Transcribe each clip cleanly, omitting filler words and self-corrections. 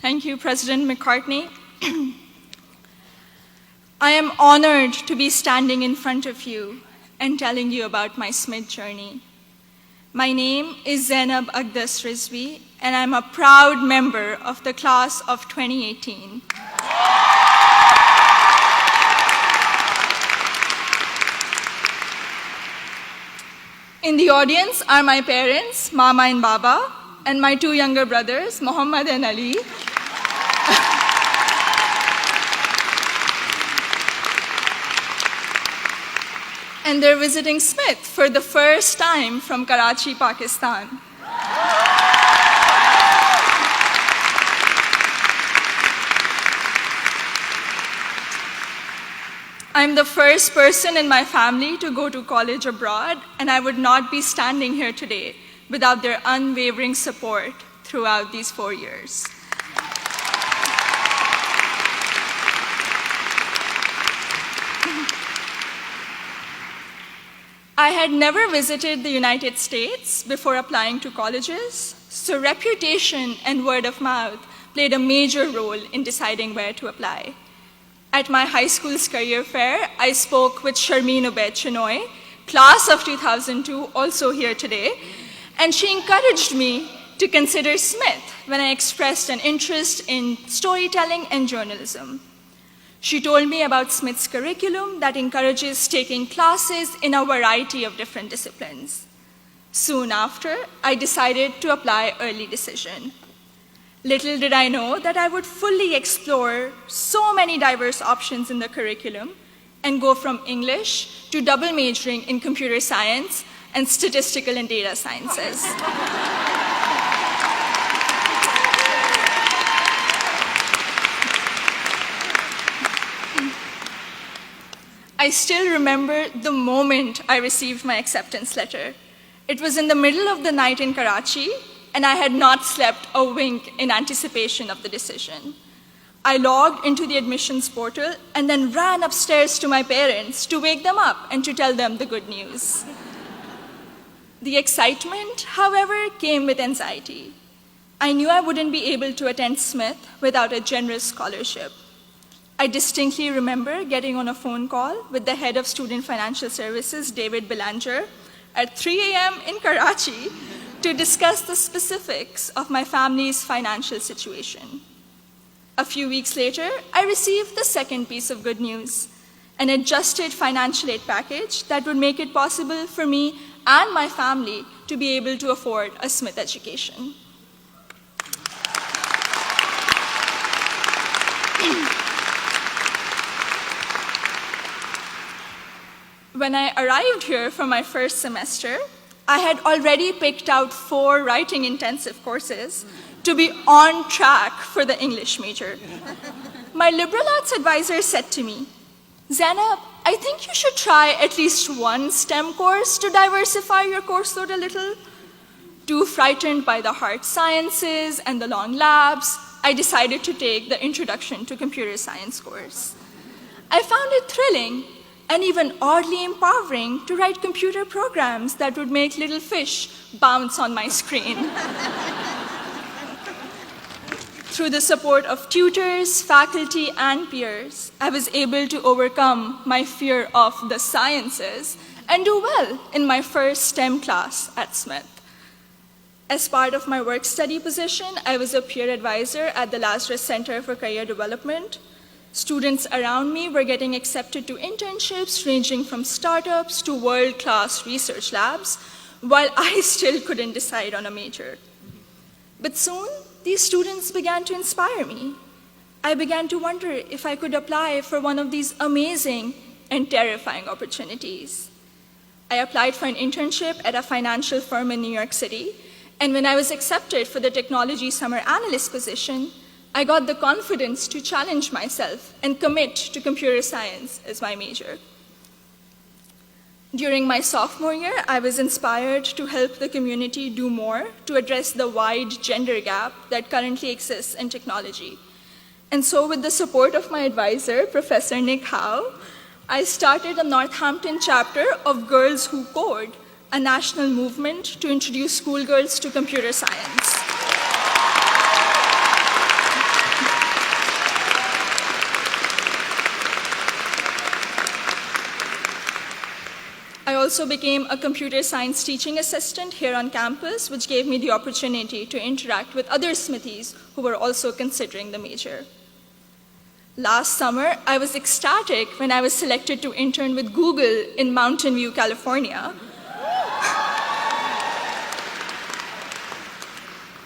Thank you, President McCartney. I am honored to be standing in front of you and telling you about my SMIT journey. My name is Zainab Aqdas Rizvi, and I'm a proud member of the class of 2018. In the audience are my parents, Mama and Baba, and my two younger brothers, Muhammad and Ali. And they're visiting Smith for the first time from Karachi, Pakistan. I'm the first person in my family to go to college abroad, and I would not be standing here today without their unwavering support throughout these 4 years. I had never visited the United States before applying to colleges, so reputation and word of mouth played a major role in deciding where to apply. At my high school's career fair, I spoke with Sharmeen Ubaid Chinoy, class of 2002, also here today, and she encouraged me to consider Smith when I expressed an interest in storytelling and journalism. She told me about Smith's curriculum that encourages taking classes in a variety of different disciplines. Soon after, I decided to apply early decision. Little did I know that I would fully explore so many diverse options in the curriculum and go from English to double majoring in computer science and statistical and data sciences. I still remember the moment I received my acceptance letter. It was in the middle of the night in Karachi, and I had not slept a wink in anticipation of the decision. I logged into the admissions portal and then ran upstairs to my parents to wake them up and to tell them the good news. The excitement, however, came with anxiety. I knew I wouldn't be able to attend Smith without a generous scholarship. I distinctly remember getting on a phone call with the head of Student Financial Services, David Belanger, at 3 a.m. in Karachi to discuss the specifics of my family's financial situation. A few weeks later, I received the second piece of good news, an adjusted financial aid package that would make it possible for me and my family to be able to afford a Smith education. When I arrived here for my first semester, I had already picked out 4 writing-intensive courses to be on track for the English major. My liberal arts advisor said to me, "Zainab, I think you should try at least one STEM course to diversify your course load a little." Too frightened by the hard sciences and the long labs, I decided to take the Introduction to Computer Science course. I found it thrilling and even oddly empowering to write computer programs that would make little fish bounce on my screen. Through the support of tutors, faculty, and peers, I was able to overcome my fear of the sciences and do well in my first STEM class at Smith. As part of my work-study position, I was a peer advisor at the Lazarus Center for Career Development. Students around me were getting accepted to internships ranging from startups to world-class research labs, while I still couldn't decide on a major. But soon, these students began to inspire me. I began to wonder if I could apply for one of these amazing and terrifying opportunities. I applied for an internship at a financial firm in New York City, and when I was accepted for the technology summer analyst position, I got the confidence to challenge myself and commit to computer science as my major. During my sophomore year, I was inspired to help the community do more to address the wide gender gap that currently exists in technology. And so with the support of my advisor, Professor Nick Howe, I started a Northampton chapter of Girls Who Code, a national movement to introduce schoolgirls to computer science. also became a computer science teaching assistant here on campus, which gave me the opportunity to interact with other Smithies who were also considering the major. Last summer, I was ecstatic when I was selected to intern with Google in Mountain View, California.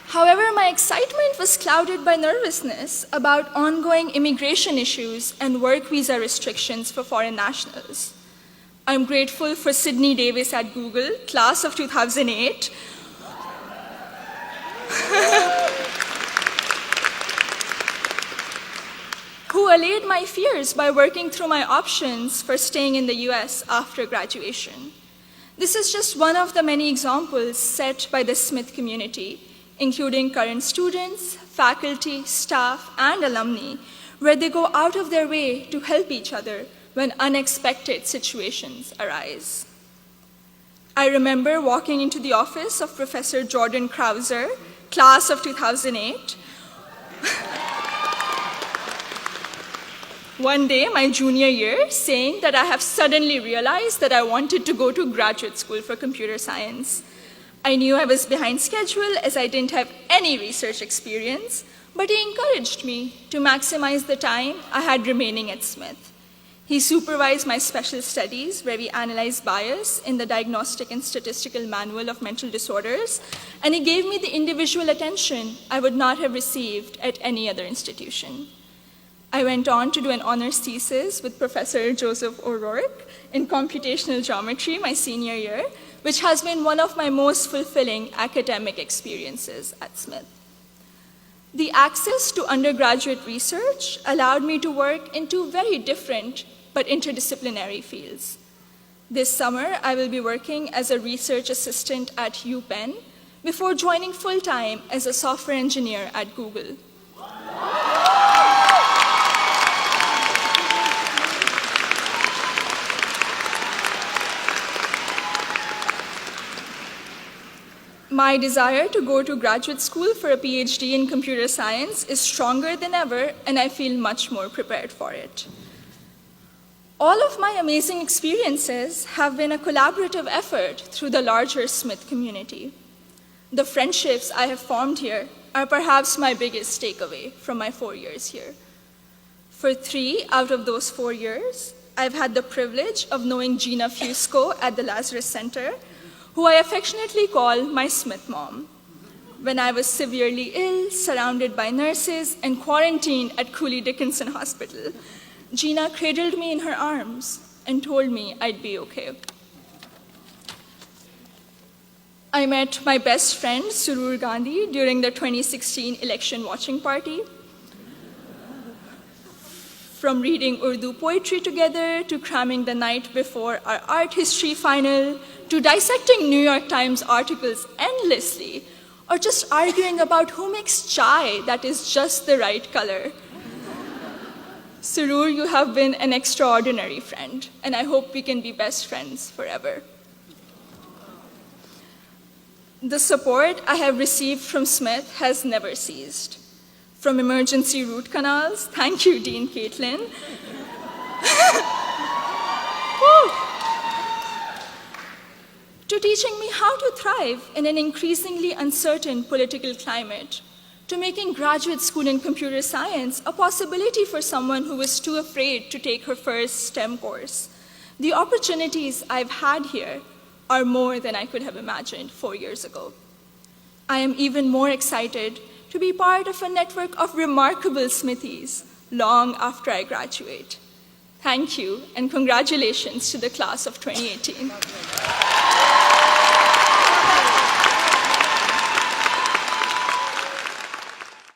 However, my excitement was clouded by nervousness about ongoing immigration issues and work visa restrictions for foreign nationals. I'm grateful for Sydney Davis at Google, class of 2008, who allayed my fears by working through my options for staying in the US after graduation. This is just one of the many examples set by the Smith community, including current students, faculty, staff, and alumni, where they go out of their way to help each other when unexpected situations arise. I remember walking into the office of Professor Jordan Krauser, class of 2008, one day, my junior year, saying that I have suddenly realized that I wanted to go to graduate school for computer science. I knew I was behind schedule as I didn't have any research experience, but he encouraged me to maximize the time I had remaining at Smith. He supervised my special studies, where we analyzed bias in the Diagnostic and Statistical Manual of Mental Disorders, and he gave me the individual attention I would not have received at any other institution. I went on to do an honors thesis with Professor Joseph O'Rourke in computational geometry my senior year, which has been one of my most fulfilling academic experiences at Smith. The access to undergraduate research allowed me to work in two very different but interdisciplinary fields. This summer, I will be working as a research assistant at UPenn before joining full-time as a software engineer at Google. My desire to go to graduate school for a PhD in computer science is stronger than ever, and I feel much more prepared for it. All of my amazing experiences have been a collaborative effort through the larger Smith community. The friendships I have formed here are perhaps my biggest takeaway from my 4 years here. For 3 out of those 4 years, I've had the privilege of knowing Gina Fusco at the Lazarus Center, who I affectionately call my Smith mom. When I was severely ill, surrounded by nurses, and quarantined at Cooley Dickinson Hospital, Gina cradled me in her arms and told me I'd be okay. I met my best friend, Surur Gandhi, during the 2016 election watching party. From reading Urdu poetry together, to cramming the night before our art history final, to dissecting New York Times articles endlessly, or just arguing about who makes chai that is just the right color. Surur, you have been an extraordinary friend, and I hope we can be best friends forever. The support I have received from Smith has never ceased. From emergency root canals, thank you, Dean Caitlin, to teaching me how to thrive in an increasingly uncertain political climate, to making graduate school in computer science a possibility for someone who was too afraid to take her first STEM course. The opportunities I've had here are more than I could have imagined 4 years ago. I am even more excited to be part of a network of remarkable Smithies long after I graduate. Thank you, and congratulations to the class of 2018.